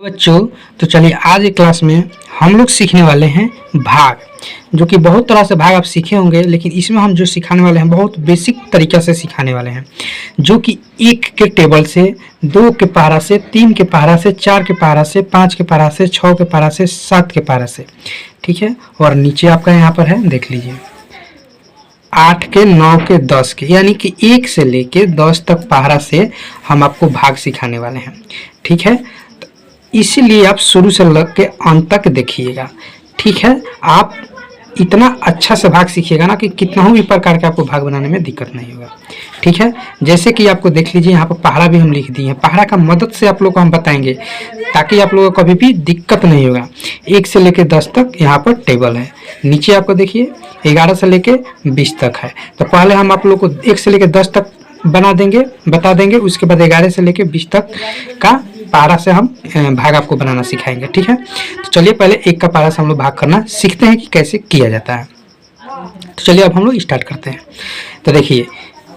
बच्चों, तो चलिए आज की क्लास में हम लोग सीखने वाले हैं भाग, जो कि बहुत तरह से भाग आप सीखे होंगे, लेकिन इसमें हम जो सिखाने वाले हैं बहुत बेसिक तरीक़ा से सिखाने वाले हैं, जो कि 1 के टेबल से, 2 के पारा से, 3 के पारा से, 4 के पारा से, 5 के पारा से, 6 के पारा से, 7 के पारा से, ठीक है। और नीचे आपका यहाँ पर है, देख लीजिए 8 के, 9 के, 10 के, यानी कि 1 से लेके 10 तक पारा से हम आपको भाग सिखाने वाले हैं, ठीक है। इसीलिए आप शुरू से लग के अंत तक देखिएगा, ठीक है। आप इतना अच्छा से भाग सीखिएगा ना कि कितना भी प्रकार के आपको भाग बनाने में दिक्कत नहीं होगा, ठीक है। जैसे कि आपको देख लीजिए यहाँ पर पहाड़ा भी हम लिख दिए हैं, पहाड़ा का मदद से आप लोग को हम बताएंगे ताकि आप लोगों को कभी भी दिक्कत नहीं होगा। 1 से लेके 10 तक यहाँ पर टेबल है, नीचे आपको देखिए 11 से लेके 20 तक है। तो पहले हम आप लोग को 1 से लेके 10 तक बता देंगे, उसके बाद 11 से लेके 20 तक का पारा से हम भाग आपको बनाना सिखाएंगे, ठीक है। तो चलिए पहले 1 का पारा से हम लोग भाग करना सीखते हैं कि कैसे किया जाता है। तो चलिए अब हम लोग स्टार्ट करते हैं। तो देखिए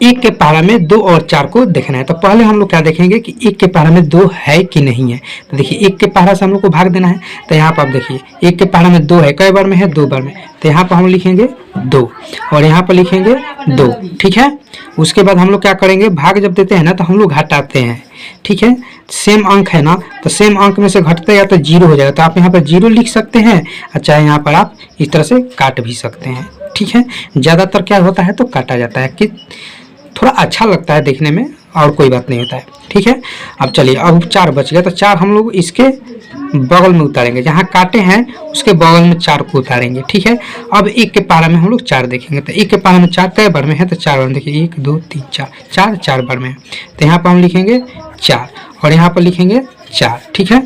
1 के पारा में 2 और 4 को देखना है। तो पहले हम लोग क्या देखेंगे कि 1 के पारा में 2 है कि नहीं है। तो देखिए 1 के पारा से हम लोग को भाग देना है। तो यहाँ पर आप देखिए 1 के पारा में 2 है, कई बार में है, 2 बार में। तो यहाँ पर हम लिखेंगे 2 और यहाँ पर लिखेंगे 2, ठीक है। उसके बाद हम लोग क्या करेंगे, भाग जब देते हैं ना तो हम लोग घटाते हैं, ठीक है। सेम अंक है ना, तो सेम अंक में से घटते या तो 0 हो जाएगा। तो आप यहाँ पर 0 लिख सकते हैं, चाहे यहाँ पर आप इस तरह से काट भी सकते हैं, ठीक है। ज़्यादातर क्या होता है तो काटा जाता है कि थोड़ा अच्छा लगता है देखने में, और कोई बात नहीं होता है, ठीक है। अब चलिए अब 4 बच गया, तो 4 हम लोग इसके बगल में उतारेंगे, जहाँ काटे हैं उसके बगल में 4 को उतारेंगे, ठीक है। अब 1 के पारा में हम लोग 4 देखेंगे। तो 1 के पारा में 4 कई बार में है, तो 4 बार में देखिए 1 2 3 4 4 बार में है। तो यहाँ पर हम लिखेंगे 4 और यहाँ पर लिखेंगे 4, ठीक है।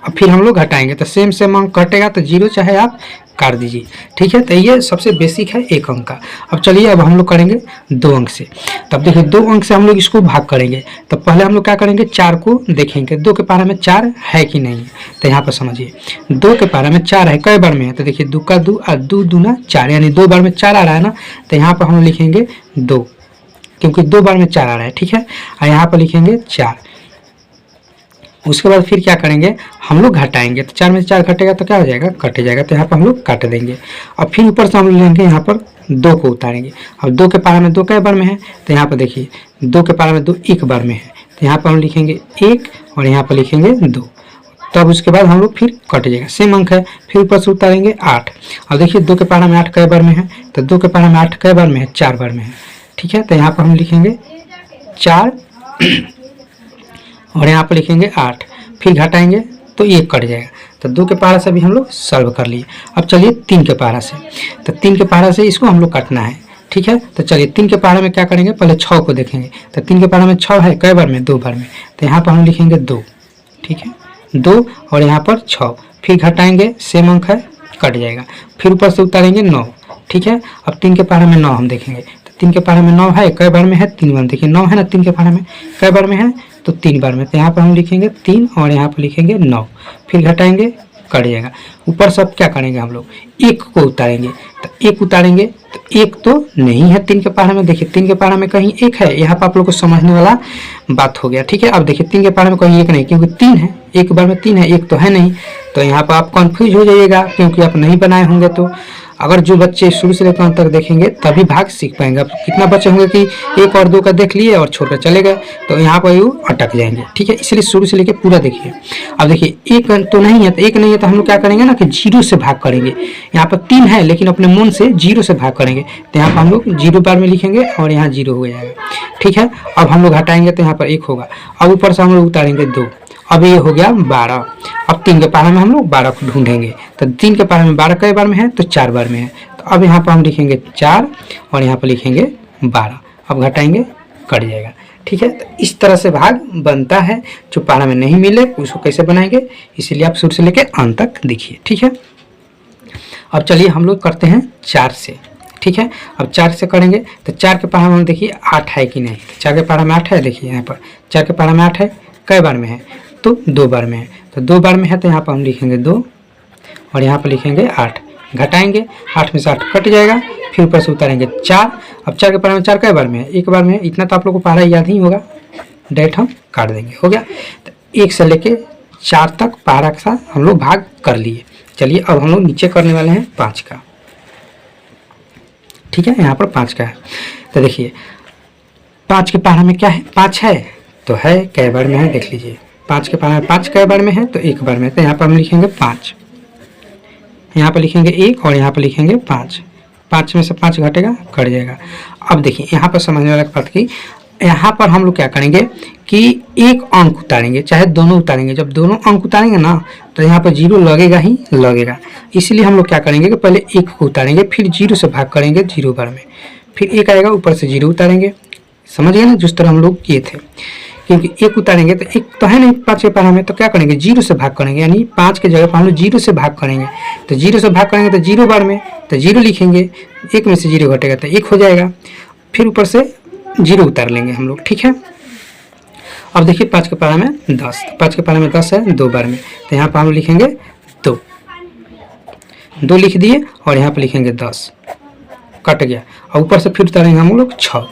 अब फिर हम लोग घटाएंगे, तो सेम अंक घटेगा, तो 0 चाहे आप काट दीजिए, ठीक है। तो ये सबसे बेसिक है 1 अंक का। अब चलिए अब हम लोग करेंगे 2 अंक से। तब देखिए 2 अंक से हम लोग इसको भाग करेंगे। तो पहले हम लोग क्या करेंगे, 4 को देखेंगे 2 के पारा में 4 है कि नहीं है। तो यहाँ पर समझिए 2 के पारा में 4 है, कई बार में है। तो देखिए 2 का 2 और 2 दूना 4, यानी 2 बार में 4 आ रहा है ना। तो यहाँ पर हम लिखेंगे 2, क्योंकि 2 बार में 4 आ रहा है, ठीक है। और यहाँ पर लिखेंगे 4। उसके बाद फिर क्या करेंगे, हम लोग घटाएंगे। तो 4 में से 4 घटेगा तो क्या हो जाएगा, कट जाएगा। तो यहाँ पर हम लोग काट देंगे। और फिर ऊपर से हम लोग लेंगे, यहाँ पर 2 को उतारेंगे। अब 2 के पारा में 2 कई बार में है। तो यहाँ पर देखिए 2 के पारा में 2 1 बार में है। तो यहाँ पर हम लिखेंगे 1 और यहाँ पर लिखेंगे 2। तब उसके बाद हम लोग फिर कट जाएगा, सेम अंक है। फिर ऊपर से उतारेंगे 8। और देखिए 2 के पारा में 8 कई बार में है। तो 2 के पारा में 8 कई बार में है, 4 बार में है, ठीक है। तो यहाँ पर हम लिखेंगे 4 और यहाँ पर लिखेंगे 8। फिर घटाएंगे तो ये कट जाएगा। तो 2 के पारा से भी हम लोग सॉल्व कर लिए। अब चलिए 3 के पारा से। तो 3 के पारा से इसको हम लोग काटना है, ठीक है। तो चलिए 3 के पारा में क्या करेंगे, पहले 6 को देखेंगे। तो 3 के पारा में 6 है, कई बार में 2 बार में। तो यहाँ पर हम लिखेंगे 2, ठीक है, 2 और यहाँ पर 6। फिर घटाएंगे, सेम अंक है, कट जाएगा। फिर ऊपर से उतारेंगे 9, ठीक है। अब 3 के पारा में 9 हम देखेंगे। तो 3 के पारा में 9 है, कई बार में है, 3 बार। देखिए 9 है ना 3 के पारा में, कई बार में है तो 3 बार में। तो यहाँ पर हम लिखेंगे 3 और यहाँ पर लिखेंगे 9। फिर घटाएंगे, कट जाएगा। ऊपर सब क्या करेंगे, हम लोग 1 को उतारेंगे। तो 1 उतारेंगे तो 1 तो नहीं है 3 के पारा में। देखिए 3 के पारा में कहीं 1 है, यहाँ पर आप लोग को समझने वाला बात हो गया, ठीक है। अब देखिए 3 के पारा में कहीं 1 नहीं, क्योंकि 3 है, 1 बार में 3 है, 1 तो है नहीं। तो यहाँ पर आप कन्फ्यूज हो जाइएगा, क्योंकि आप नहीं बनाए होंगे। तो अगर जो बच्चे शुरू से लेकर अंत तक देखेंगे तभी भाग सीख पाएंगे। अब कितना बच्चे होंगे कि 1 और 2 का देख लिए और छोड़कर चले गए, तो यहाँ पर वो अटक जाएंगे, ठीक है। इसलिए शुरू से लेकर पूरा देखिए। अब देखिए 1 तो नहीं है, तो 1 नहीं है तो हम लोग क्या करेंगे ना कि 0 से भाग करेंगे। यहाँ पर 3 है, लेकिन अपने मन से 0 से भाग करेंगे। तो यहाँ पर हम लोग 0 बार में लिखेंगे और यहाँ 0 हो जाएगा, ठीक है। अब हम लोग हटाएंगे तो यहाँ पर 1 होगा। अब ऊपर से हम लोग उतारेंगे 2। अब ये हो गया 12। अब 3 के पारा में हम लोग 12 को ढूंढेंगे। तो 3 के पारा में 12 कई बार में है, तो 4 बार में है। तो अब यहाँ पर हम लिखेंगे 4 और यहाँ पर लिखेंगे 12। अब घटाएंगे, कट जाएगा, ठीक है। तो इस तरह से भाग बनता है। जो पारा में नहीं मिले उसको कैसे बनाएंगे, इसीलिए आप शुरू से लेकर अंत तक देखिए, ठीक है। अब चलिए हम लोग करते हैं 4 से, ठीक है। अब 4 से करेंगे तो 4 के पारा में देखिए 8 है कि नहीं। तो 4 के पारा में 8 है, देखिए यहाँ पर 4 के पारा में 8 है, कई बार में है तो 2 बार में है। तो 2 बार में है, तो यहाँ पर हम लिखेंगे 2 और यहाँ पर लिखेंगे 8। घटाएंगे, 8 में से 8 कट जाएगा। फिर ऊपर से उतारेंगे 4। अब 4 के पारा में 4 कई बार में है, 1 बार में है। इतना तो आप लोग को पारा याद ही होगा, डायरेक्ट हम काट देंगे, हो गया। तो 1 से लेके 4 तक पहाड़ा के साथ हम लोग भाग कर लिए। चलिए अब हम लोग नीचे करने वाले हैं 5 का। ठीक है, यहाँ पर 5 का है। तो देखिए 5 के पहाड़ा में क्या है, 5 है तो है कै बार में है, देख लीजिए 5 के पहाड़ा में 5 कै बार में है तो 1 बार में। तो यहाँ पर हम लिखेंगे 5, यहाँ पर लिखेंगे 1 और यहाँ पर लिखेंगे 5। 5 में से 5 घटेगा, कट जाएगा। अब देखिए यहाँ पर समझने वाला बात की, यहाँ पर हम लोग क्या करेंगे कि एक अंक उतारेंगे, चाहे दोनों उतारेंगे। जब दोनों अंक उतारेंगे ना तो यहाँ पर 0 लगेगा ही लगेगा। इसलिए हम लोग क्या करेंगे कि पहले 1 को उतारेंगे, फिर 0 से भाग करेंगे 0 बार में, फिर 1 आएगा, ऊपर से 0 उतारेंगे। समझ गए ना, जिस तरह हम लोग किए थे। क्योंकि 1 उतारेंगे तो 1 तो है नहीं 5 के पहाड़ा में, तो क्या करेंगे 0 से भाग करेंगे, यानी 5 के जगह पर हम लोग 0 से भाग करेंगे। तो 0 से भाग करेंगे तो 0 बार में, तो 0 लिखेंगे, 1 में से 0 घटेगा तो 1 हो जाएगा, फिर ऊपर से 0 उतार लेंगे हम लोग। ठीक है, अब देखिए 5 के पहाड़ा में 10, 5 के पहाड़ा में 10 है 2 बार में, तो यहाँ पर हम लिखेंगे 2 लिख दिए और यहाँ पर लिखेंगे 10, कट गया। और ऊपर से फिर उतारेंगे हम लोग 6।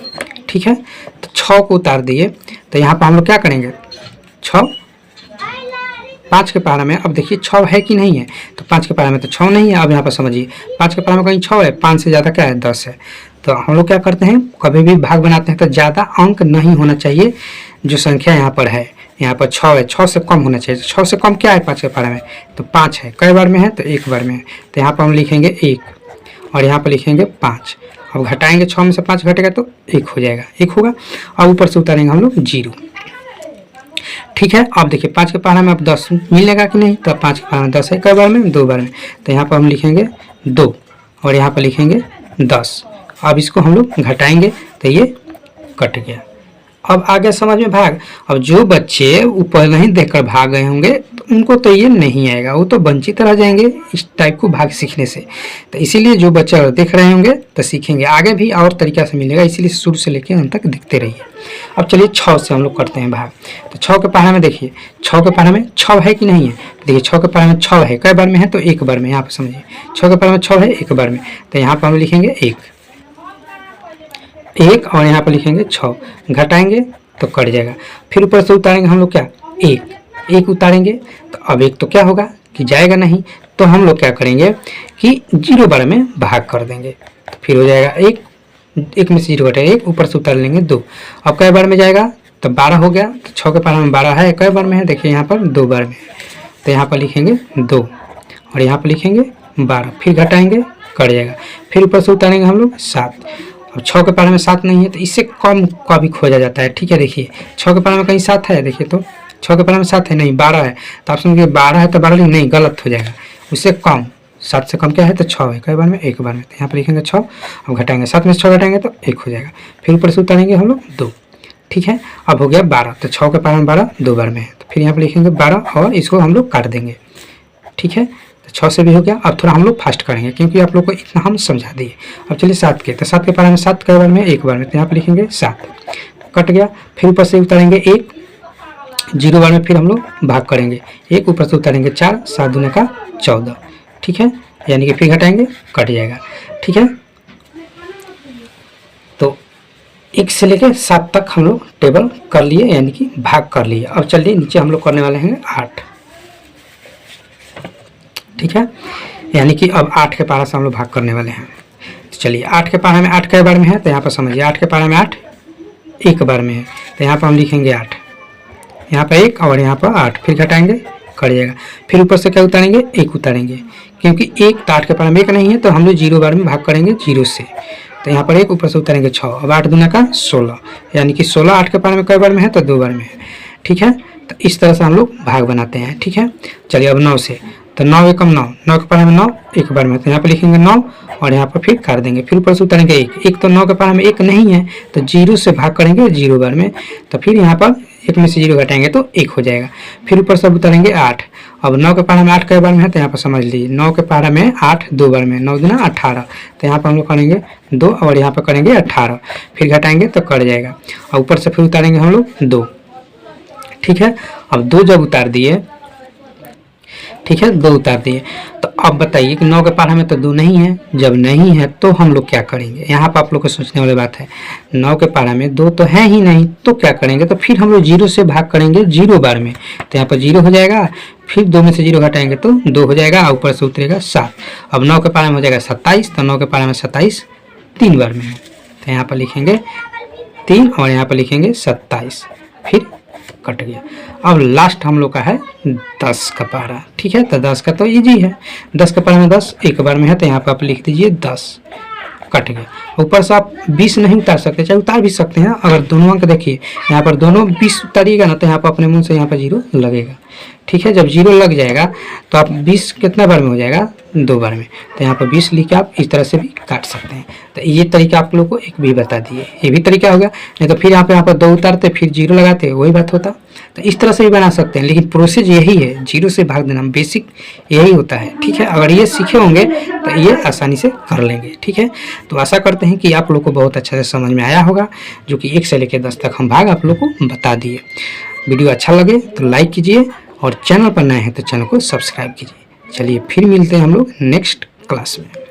ठीक है, तो 6 को उतार दिए, तो यहाँ पर हम लोग क्या करेंगे 6 5 के पहाड़ा में। अब देखिए 6 है कि नहीं है, तो 5 के पहाड़ा में तो 6 नहीं है। अब यहाँ पर समझिए 5 के पहाड़ा में कहीं 6 है, 5 से ज़्यादा क्या है 10 है। तो हम लोग क्या करते हैं, कभी भी भाग बनाते हैं तो ज़्यादा अंक नहीं होना चाहिए। जो संख्या यहाँ पर है, यहाँ पर 6 है, 6 से कम होना चाहिए। 6 से कम क्या है 5 के पहाड़ा में, तो 5 है, कई बार में है तो 1 बार में है। तो यहाँ पर हम लिखेंगे 1 और यहाँ पर लिखेंगे 5। अब घटाएंगे 6 में से 5 घटेगा तो 1 हो जाएगा, 1 होगा। और ऊपर से उतारेंगे हम लोग 0। ठीक है, अब देखिए 5 के पहाड़ा में अब 10 मिलेगा कि नहीं, तो 5 के पहाड़ा में 10 है, कई बार में 2 बार में। तो यहाँ पर हम लिखेंगे 2 और यहाँ पर लिखेंगे 10। अब इसको हम लोग घटाएंगे तो ये कट गया। अब आगे समझ में भाग। अब जो बच्चे ऊपर नहीं देखकर भाग गए होंगे तो उनको तो ये नहीं आएगा, वो तो वंचित रह जाएंगे इस टाइप को भाग सीखने से। तो इसीलिए जो बच्चे देख रहे होंगे तो सीखेंगे, आगे भी और तरीका से मिलेगा, इसीलिए शुरू से लेकर अंत तक देखते रहिए। अब चलिए 6 से हम लोग करते हैं भाग। तो 6 के पहाड़ा में देखिए 6 के पहाड़ा में 6 है कि नहीं है, तो देखिए 6 के पहाड़ा में 6 है, कई बार में है तो 1 बार में। यहाँ पर समझिए 6 के पहाड़ा में 6 है 1 बार में, तो यहाँ पर हम लिखेंगे 1 और यहाँ पर लिखेंगे 6, घटाएंगे तो कट जाएगा। फिर ऊपर से उतारेंगे हम लोग क्या 1 उतारेंगे, तो अब 1 तो क्या होगा कि जाएगा नहीं, तो हम लोग क्या करेंगे कि 0 बार में भाग कर देंगे, तो फिर हो जाएगा 1 में से 0 घटेगा 1, ऊपर से उतार लेंगे 2। अब कई बार में जाएगा तो 12 हो गया। तो 6 के पहाड़ा में 12 है, कई बार में है, देखिए यहाँ पर 2 बार में, तो यहाँ पर लिखेंगे 2 और यहाँ पर लिखेंगे 12, फिर घटाएंगे कट जाएगा। फिर ऊपर से उतारेंगे हम लोग 7। अब 6 के पहाड़ा में 7 नहीं है, तो इससे कम का भी खोजा जाता है। ठीक है, देखिए 6 के पहाड़ा में कहीं 7 है, देखिए तो 6 के पहाड़ा में 7 है नहीं, 12 है, तो आप समझिए 12 है तो 12 नहीं, गलत हो जाएगा। उससे कम, 7 से कम क्या है तो 6 है, कई बार में 1 बार में, तो यहाँ पर लिखेंगे 6। अब घटाएंगे 7 में से 6 घटाएंगे तो 1 हो जाएगा। फिर ऊपर से उतारेंगे हम लोग 2। ठीक है, अब हो गया 12, तो 6 के पहाड़ा में 12 2 बार में है, तो फिर यहाँ पर लिखेंगे 12 और इसको हम लोग काट देंगे। ठीक है, 6 से भी हो गया। अब थोड़ा हम लोग फास्ट करेंगे क्योंकि आप लोग को इतना हम समझा दिए। अब चलिए 7 के, तो 7 के पहाड़ा में 7 कई बार में 1 बार में, तो यहाँ पर लिखेंगे 7, कट गया। फिर ऊपर से उतारेंगे 1, 0 बार में फिर हम लोग भाग करेंगे 1, ऊपर से उतारेंगे 4, 7 दूने का 14। ठीक है, यानी कि फिर घटाएंगे कट जाएगा। ठीक है, तो 1 से लेकर 7 तक हम लोग टेबल कर लिए, यानी कि भाग कर लिए। अब चलिए नीचे हम लोग करने वाले हैं 8। ठीक है, यानी कि अब 8 के पहाड़ा से हम लोग भाग करने वाले हैं। तो चलिए 8 के पहाड़ा में 8 कई बार में है, तो यहाँ पर समझिए 8 के पहाड़ा में 8 1 बार में है, तो यहाँ पर हम लिखेंगे 8, यहाँ पर 1 और यहाँ पर 8, फिर घटाएंगे कट जाएगा। फिर ऊपर से क्या उतारेंगे 1 उतारेंगे, क्योंकि 1 तो 8 के पहाड़ा में 1 नहीं है, तो हम लोग 0 बार में भाग करेंगे 0 से, तो यहाँ पर 1 ऊपर से उतारेंगे 6। अब 8 दूना का 16, यानी कि 16 8 के पहाड़ा में कई बार में है तो 2 बार में है। ठीक है, तो इस तरह से हम लोग भाग बनाते हैं। ठीक है, चलिए अब 9 से, तो 9 एकम 9, 9 के पहाड़ा में 9 1 बार में, तो यहाँ पर लिखेंगे 9 और यहाँ पर फिर काट देंगे। फिर ऊपर से उतारेंगे 1, तो 9 के पहाड़ा में 1 नहीं है, तो 0 से भाग करेंगे 0 बार में, तो फिर यहाँ पर 1 में से 0 घटाएंगे तो 1 हो जाएगा। फिर ऊपर से उतारेंगे 8। अब 9 के पहाड़ा में 8 कई बार में है, तो यहाँ पर समझ लीजिए 9 के पहाड़ा में 8 2 बार में, 9 दूना 18, तो यहाँ पर हम लोग करेंगे 2 और यहाँ पर करेंगे 18, फिर घटाएंगे तो कट जाएगा। और ऊपर से फिर उतारेंगे हम लोग 2। ठीक है, अब 2 जब उतार दिए, ठीक है 2 उतार दिए, तो अब बताइए कि 9 के पारा में तो 2 नहीं है, जब नहीं है तो हम लोग क्या करेंगे। यहाँ पर आप लोग को सोचने वाली बात है, 9 के पारा में 2 तो है ही नहीं, तो क्या करेंगे। तो फिर हम लोग 0 से भाग करेंगे 0 बार में, तो यहाँ पर 0 हो जाएगा, फिर 2 में से 0 घटाएंगे तो 2 हो जाएगा, ऊपर से उतरेगा 7। अब 9 के पारा में हो जाएगा 27, तो 9 के पारा में 27 3 बार में है, तो यहाँ पर लिखेंगे 3 और यहाँ पर लिखेंगे 27, फिर कट गया। अब लास्ट हम लोग का है 10 का पारा, ठीक है। तो 10 का तो इजी है, 10 के पारा में 10 एक बार में है, तो यहाँ पर आप लिख दीजिए 10, कट गया। ऊपर से आप 20 नहीं उतार सकते, चाहे उतार भी सकते हैं। अगर दोनों अंक देखिए यहाँ पर दोनों 20 उतारिएगा ना, तो यहाँ पर अपने मुंह से यहाँ पर 0 लगेगा, ठीक है। जब 0 लग जाएगा तो आप 20 कितना बार में हो जाएगा, 2 बार में, तो यहाँ पर 20 लिख के आप इस तरह से भी काट सकते हैं। तो ये तरीका आप लोग को एक भी बता दिए, ये भी तरीका होगा। नहीं तो फिर यहाँ पर 2 उतारते फिर 0 लगाते, वही बात होता। तो इस तरह से भी बना सकते हैं, लेकिन प्रोसेस यही है, 0 से भाग देना बेसिक यही होता है, ठीक है। अगर ये सीखे होंगे तो ये आसानी से कर लेंगे, ठीक है। तो आशा करते हैं कि आप लोग को बहुत अच्छा से समझ में आया होगा, जो कि 1 से लेकर 10 तक हम भाग आप लोग को बता दिए। वीडियो अच्छा लगे तो लाइक कीजिए, और चैनल पर नए हैं तो चैनल को सब्सक्राइब कीजिए। चलिए फिर मिलते हैं हम लोग नेक्स्ट क्लास में।